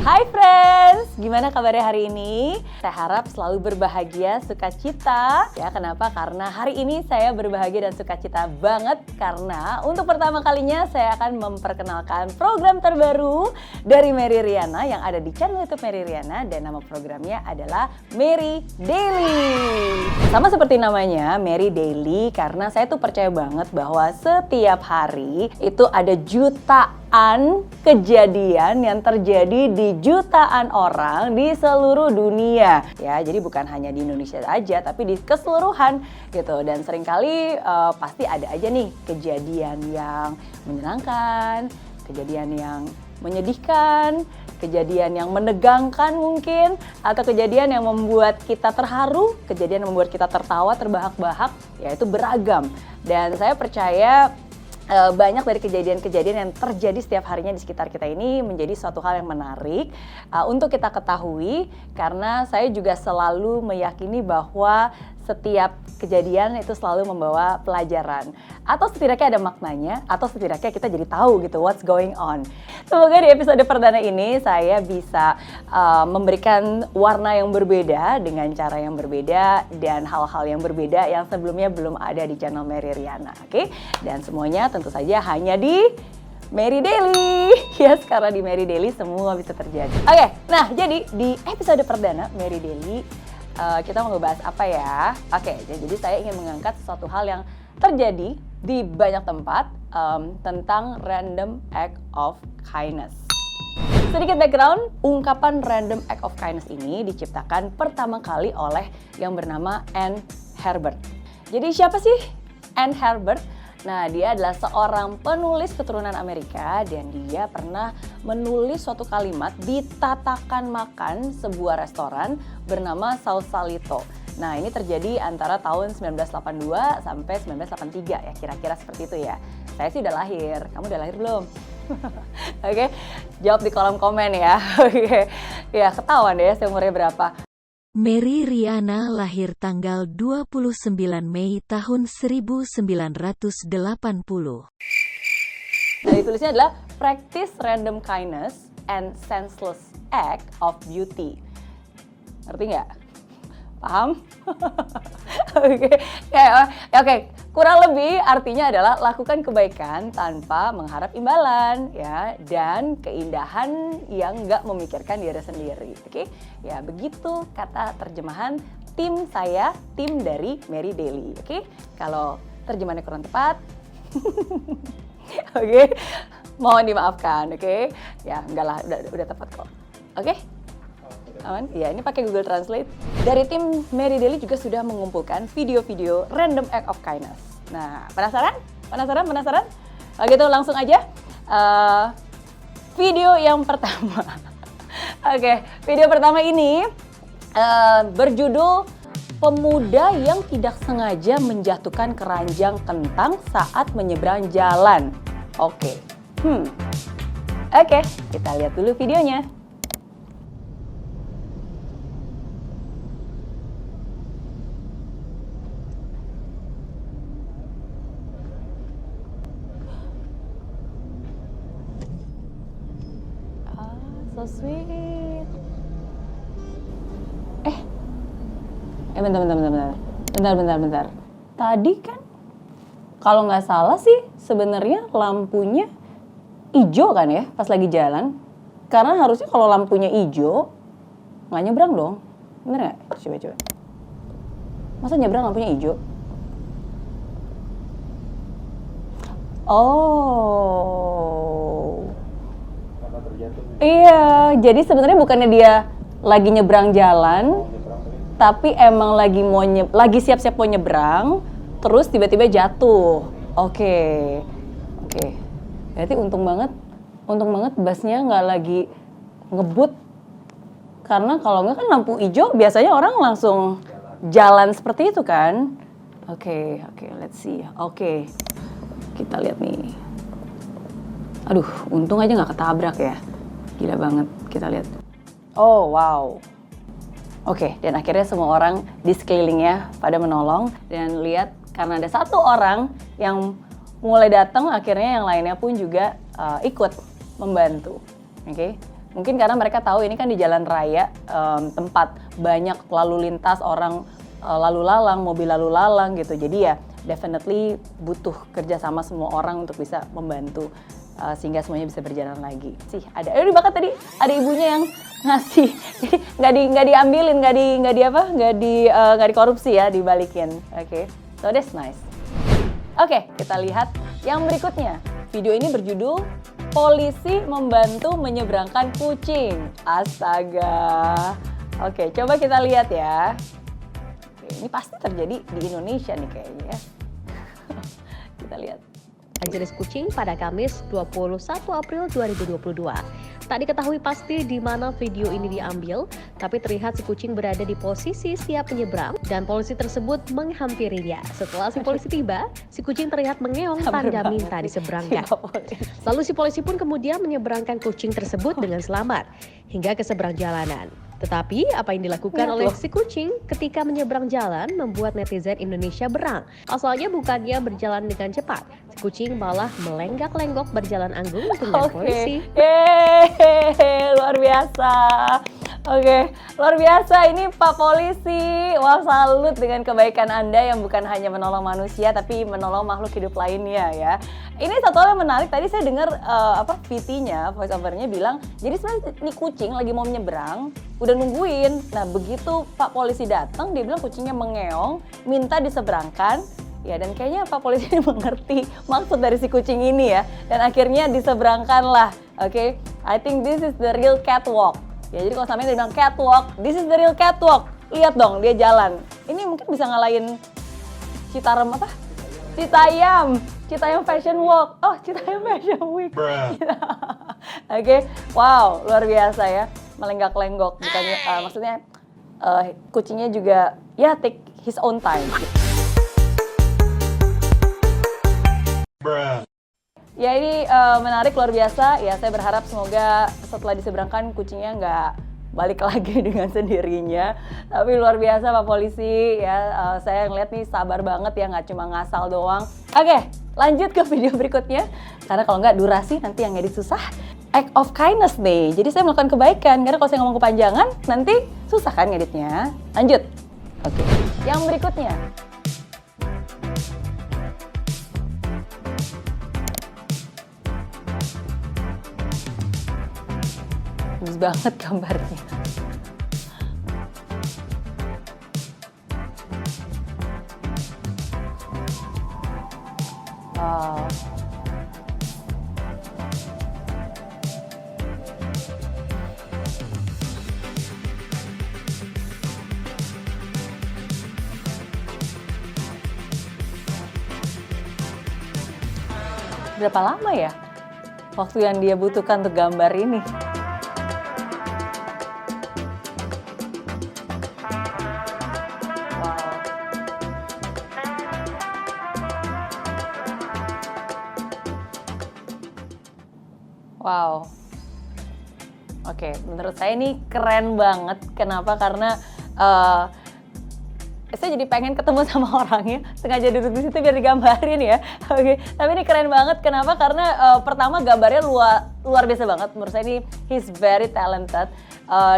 Hai friends, gimana kabarnya hari ini? Saya harap selalu berbahagia, sukacita. Ya, kenapa? Karena hari ini saya berbahagia dan sukacita banget karena untuk pertama kalinya saya akan memperkenalkan program terbaru dari Mary Riana yang ada di channel YouTube Mary Riana dan nama programnya adalah Mary Daily. Sama seperti namanya, Mary Daily, karena saya tuh percaya banget bahwa setiap hari itu ada jutaan kejadian yang terjadi di jutaan orang di seluruh dunia ya, jadi bukan hanya di Indonesia aja tapi di keseluruhan gitu. Dan seringkali pasti ada aja nih kejadian yang menyenangkan, kejadian yang menyedihkan, kejadian yang menegangkan mungkin, atau kejadian yang membuat kita terharu, kejadian yang membuat kita tertawa terbahak-bahak, ya itu beragam. Dan saya percaya banyak dari kejadian-kejadian yang terjadi setiap harinya di sekitar kita ini menjadi suatu hal yang menarik untuk kita ketahui, karena saya juga selalu meyakini bahwa setiap kejadian itu selalu membawa pelajaran, atau setidaknya ada maknanya, atau setidaknya kita jadi tahu gitu what's going on. Semoga di episode perdana ini saya bisa memberikan warna yang berbeda dengan cara yang berbeda dan hal-hal yang berbeda yang sebelumnya belum ada di channel Mary Riana, oke? Dan semuanya tentu saja hanya di Mary Daily. Yes, karena di Mary Daily semua bisa terjadi. Oke, nah jadi di episode perdana Mary Daily kita mau ngebahas apa ya? Oke, jadi saya ingin mengangkat sesuatu hal yang terjadi di banyak tempat tentang random act of kindness. Sedikit background, ungkapan random act of kindness ini diciptakan pertama kali oleh yang bernama Ann Herbert. Jadi siapa sih Ann Herbert? Nah, dia adalah seorang penulis keturunan Amerika dan dia pernah menulis suatu kalimat di tatakan makan sebuah restoran bernama Sausalito. Nah, ini terjadi antara tahun 1982 sampai 1983 ya, kira-kira seperti itu ya. Saya sih udah lahir, kamu udah lahir belum? Oke, jawab di kolom komen ya. Oke, ya ketahuan deh saya umurnya berapa. Mary Riana lahir tanggal 29 Mei tahun 1980. Nah, ditulisnya adalah Practice Random Kindness and Senseless Act of Beauty. Ngerti nggak? Paham? Oke. Kurang lebih artinya adalah lakukan kebaikan tanpa mengharap imbalan ya, dan keindahan yang nggak memikirkan diri sendiri. Oke? Ya, begitu kata terjemahan tim saya, tim dari Mary Daily. Oke? Kalau terjemahannya kurang tepat, oke, mohon dimaafkan. Oke? Ya, enggak lah, udah tepat kok. Oke? Aman? Ya, ini pakai Google Translate. Dari tim Mary Daily juga sudah mengumpulkan video-video random act of kindness. Nah, penasaran? Kalau gitu langsung aja. Video yang pertama. Oke, video pertama ini berjudul Pemuda yang tidak sengaja menjatuhkan keranjang kentang saat menyeberang jalan. Oke, kita lihat dulu videonya. So sweet. Bentar. Tadi kan kalau nggak salah sih sebenarnya lampunya hijau kan ya pas lagi jalan. Karena harusnya kalau lampunya hijau nggak nyebrang dong. Bener nggak? Coba. Masa nyebrang lampunya hijau? Oh. Iya, jadi sebenarnya bukannya dia lagi nyebrang jalan, tapi emang lagi siap-siap mau nyebrang, terus tiba-tiba jatuh. Oke. Berarti untung banget busnya nggak lagi ngebut, karena kalau nggak kan lampu hijau biasanya orang langsung jalan seperti itu kan. Oke, let's see. Oke, kita lihat nih. Aduh, untung aja nggak ketabrak ya. Gila banget, kita lihat. Oh, wow. Oke, dan akhirnya semua orang di sekelilingnya pada menolong. Dan lihat, karena ada satu orang yang mulai datang, akhirnya yang lainnya pun juga ikut membantu. Oke, Mungkin karena mereka tahu ini kan di jalan raya, tempat banyak lalu lintas, orang lalu lalang, mobil lalu lalang gitu. Jadi ya definitely butuh kerjasama semua orang untuk bisa membantu sehingga semuanya bisa berjalan lagi. Ada bahkan tadi ada ibunya yang ngasih, jadi nggak diambilin, nggak dikorupsi ya, dibalikin. Oke, so that's nice. Oke, kita lihat yang berikutnya. Video ini berjudul Polisi Membantu Menyeberangkan Kucing. Astaga. Oke, coba kita lihat ya. Oke, ini pasti terjadi di Indonesia nih kayaknya ya. Kita lihat. Jenis kucing pada Kamis 21 April 2022. Tak diketahui pasti di mana video ini diambil, tapi terlihat si kucing berada di posisi siap menyeberang dan polisi tersebut menghampirinya. Setelah si polisi tiba, si kucing terlihat mengeong tanda minta diseberangkan. Lalu si polisi pun kemudian menyeberangkan kucing tersebut dengan selamat hingga ke seberang jalanan. Tetapi apa yang dilakukan oleh si kucing ketika menyeberang jalan membuat netizen Indonesia berang. Asalnya bukannya berjalan dengan cepat, si kucing malah melenggak-lenggok berjalan anggun dengan polisi. Yeay, luar biasa. Oke, luar biasa ini Pak Polisi. Wah, salut dengan kebaikan Anda yang bukan hanya menolong manusia tapi menolong makhluk hidup lainnya ya. Ini satu hal yang menarik, tadi saya dengar VT-nya, voice over-nya bilang, jadi sebenarnya ini kucing lagi mau menyeberang, udah nungguin. Nah, begitu Pak Polisi datang, dia bilang kucingnya mengeong, minta diseberangkan. Ya, dan kayaknya Pak Polisi ini mengerti maksud dari si kucing ini ya. Dan akhirnya diseberangkan lah. Oke, I think this is the real catwalk. Ya, jadi kalau sampai dia bilang catwalk, this is the real catwalk. Lihat dong, dia jalan. Ini mungkin bisa ngalahin Citarum apa? Citayam Fashion Walk. Oh, Citayam Fashion Week. Oke, wow, luar biasa ya. Melenggak-lenggok. Bukannya, maksudnya kucingnya juga ya take his own time. Ya ini menarik, luar biasa. Ya saya berharap semoga setelah diseberangkan kucingnya nggak balik lagi dengan sendirinya. Tapi luar biasa Pak Polisi ya, saya ngeliat nih sabar banget ya, nggak cuma ngasal doang. Oke, lanjut ke video berikutnya. Karena kalau nggak durasi nanti yang edit susah. Act of kindness nih, jadi saya melakukan kebaikan. Karena kalau saya ngomong kepanjangan nanti susah kan ngeditnya. Lanjut. Oke, yang berikutnya. Bagus banget gambarnya. Wow. Berapa lama ya waktu yang dia butuhkan untuk gambar ini? Wow. Oke, menurut saya ini keren banget. Kenapa? Karena saya jadi pengen ketemu sama orangnya, sengaja duduk di situ biar digambarin ya. Oke, tapi ini keren banget. Kenapa? Karena pertama gambarnya luar biasa banget. Menurut saya ini he's very talented.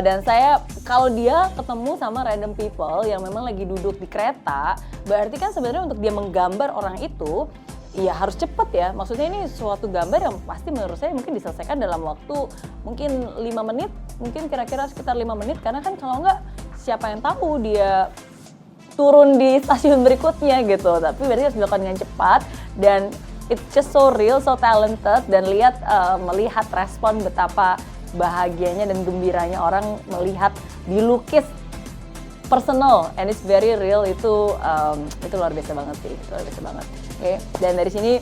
Dan saya kalau dia ketemu sama random people yang memang lagi duduk di kereta, berarti kan sebenarnya untuk dia menggambar orang itu ya harus cepat ya. Maksudnya ini suatu gambar yang pasti menurut saya mungkin diselesaikan dalam waktu mungkin 5 menit, mungkin kira-kira sekitar 5 menit, karena kan kalau enggak siapa yang tahu dia turun di stasiun berikutnya gitu. Tapi berarti harus dilakukan dengan cepat dan it's just so real, so talented. Dan melihat respon betapa bahagianya dan gembiranya orang melihat dilukis personal and it's very real, itu luar biasa banget sih, itu luar biasa banget. Okay. Dan dari sini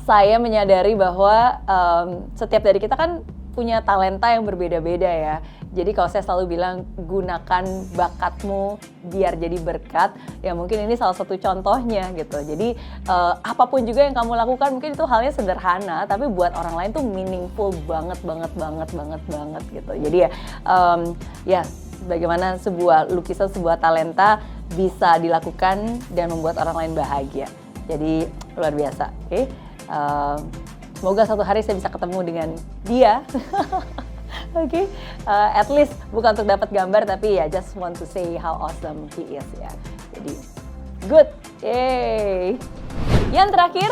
saya menyadari bahwa setiap dari kita kan punya talenta yang berbeda-beda ya. Jadi kalau saya selalu bilang gunakan bakatmu biar jadi berkat, ya mungkin ini salah satu contohnya gitu. Jadi apapun juga yang kamu lakukan mungkin itu halnya sederhana, tapi buat orang lain tuh meaningful banget gitu. Jadi ya bagaimana sebuah lukisan, sebuah talenta bisa dilakukan dan membuat orang lain bahagia. Jadi luar biasa. Oke. semoga suatu hari saya bisa ketemu dengan dia. Oke, at least bukan untuk dapat gambar, tapi ya just want to say how awesome he is ya. Jadi good, yay. Yang terakhir,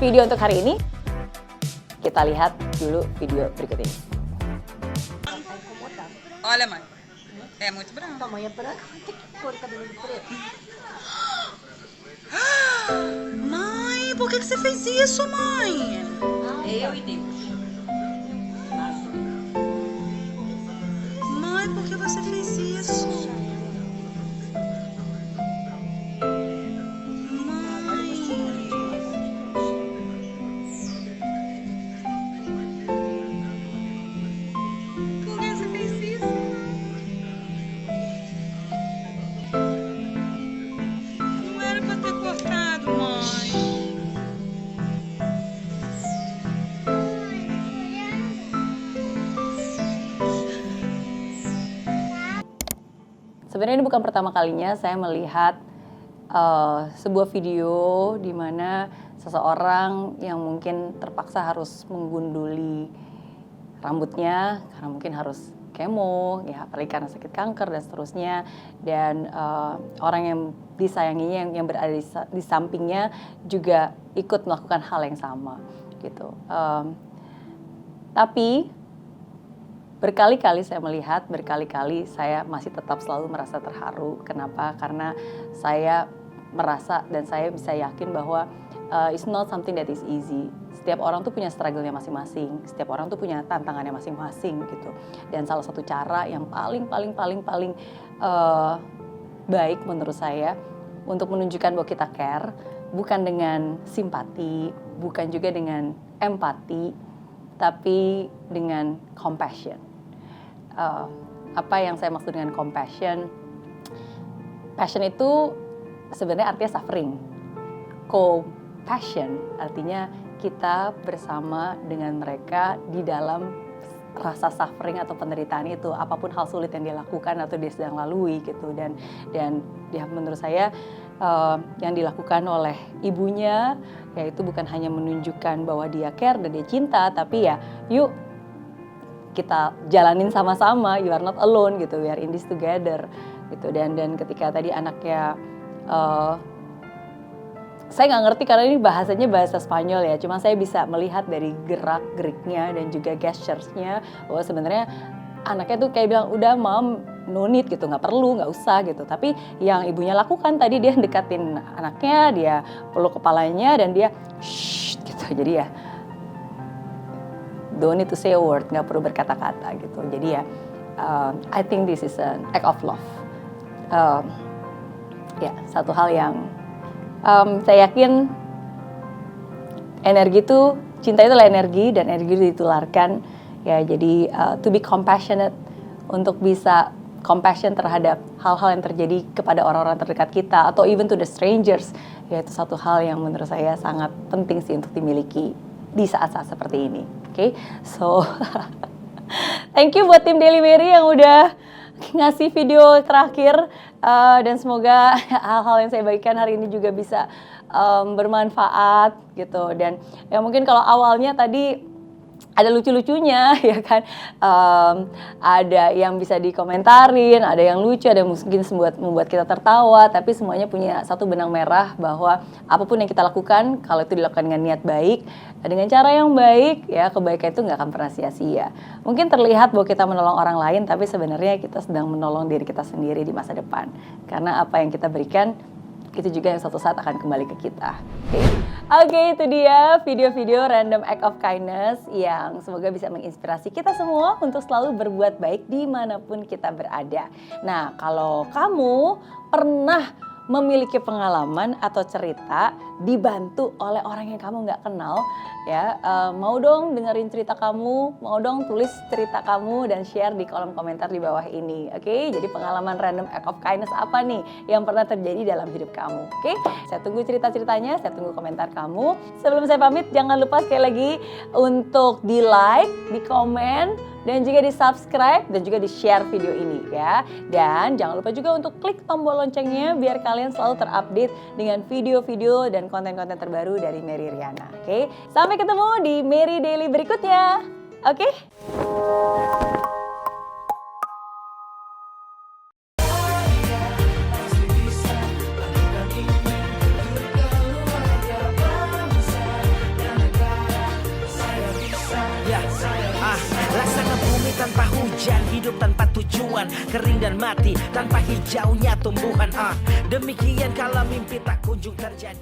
video untuk hari ini. Kita lihat dulu video berikut ini. Olha, mãe, é muito branco. Tamanho é branco, tem que pôr o cabelo de preto. Mãe, por que você fez isso, mãe? Eu e Deus. Mãe, por que você fez isso? Sebenarnya ini bukan pertama kalinya saya melihat sebuah video di mana seseorang yang mungkin terpaksa harus menggunduli rambutnya karena mungkin harus kemo, ya apalagi karena sakit kanker dan seterusnya, dan orang yang disayanginya yang berada di sampingnya juga ikut melakukan hal yang sama gitu. Tapi berkali-kali saya melihat, berkali-kali saya masih tetap selalu merasa terharu. Kenapa? Karena saya merasa dan saya bisa yakin bahwa it's not something that is easy. Setiap orang tuh punya struggle-nya masing-masing, setiap orang tuh punya tantangannya masing-masing gitu. Dan salah satu cara yang paling baik menurut saya untuk menunjukkan bahwa kita care, bukan dengan simpati, bukan juga dengan empati, tapi dengan compassion. Apa yang saya maksud dengan compassion? Passion itu sebenarnya artinya suffering. Compassion artinya kita bersama dengan mereka di dalam rasa suffering atau penderitaan itu, apapun hal sulit yang dia lakukan atau dia sedang lalui gitu. Dan dia menurut saya yang dilakukan oleh ibunya yaitu bukan hanya menunjukkan bahwa dia care dan dia cinta, tapi ya yuk kita jalanin sama-sama, you are not alone gitu, we are in this together gitu. Dan ketika tadi anaknya saya nggak ngerti karena ini bahasanya bahasa Spanyol ya, cuma saya bisa melihat dari gerak-geriknya dan juga gestures-nya bahwa sebenarnya anaknya tuh kayak bilang, udah mom, no need gitu, nggak perlu, nggak usah gitu. Tapi yang ibunya lakukan tadi, dia dekatin anaknya, dia peluk kepalanya dan dia shh gitu. Jadi ya don't need to say a word, nggak perlu berkata-kata gitu. Jadi ya I think this is an act of love. Ya satu hal yang saya yakin energi itu, cinta itu adalah energi dan energi itu ditularkan ya. Jadi to be compassionate, untuk bisa compassion terhadap hal-hal yang terjadi kepada orang-orang terdekat kita atau even to the strangers, ya itu satu hal yang menurut saya sangat penting sih untuk dimiliki di saat-saat seperti ini. Oke, so thank you buat tim Daily Mary yang udah ngasih video terakhir, dan semoga hal-hal yang saya bagikan hari ini juga bisa bermanfaat gitu. Dan ya mungkin kalau awalnya tadi ada lucu-lucunya ya kan, ada yang bisa dikomentarin, ada yang lucu, ada yang mungkin membuat kita tertawa, tapi semuanya punya satu benang merah bahwa apapun yang kita lakukan, kalau itu dilakukan dengan niat baik, dengan cara yang baik, ya kebaikan itu nggak akan pernah sia-sia. Mungkin terlihat bahwa kita menolong orang lain, tapi sebenarnya kita sedang menolong diri kita sendiri di masa depan. Karena apa yang kita berikan, itu juga yang suatu saat akan kembali ke kita. Oke, itu dia video-video random act of kindness yang semoga bisa menginspirasi kita semua untuk selalu berbuat baik dimanapun kita berada. Nah, kalau kamu pernah memiliki pengalaman atau cerita dibantu oleh orang yang kamu nggak kenal, ya mau dong dengerin cerita kamu, mau dong tulis cerita kamu dan share di kolom komentar di bawah ini. Oke, jadi pengalaman random act of kindness apa nih yang pernah terjadi dalam hidup kamu? Oke, saya tunggu cerita-ceritanya, saya tunggu komentar kamu. Sebelum saya pamit, jangan lupa sekali lagi untuk di like, di komen, dan juga di subscribe dan juga di share video ini ya. Dan jangan lupa juga untuk klik tombol loncengnya biar kalian selalu terupdate dengan video-video dan konten-konten terbaru dari Mary Riana. Oke, sampai ketemu di Mary Daily berikutnya. Oke? Laksana bumi tanpa hujan, hidup tanpa tujuan, kering dan mati tanpa hijaunya tumbuhan. Demikian kalau mimpi tak kunjung terjadi.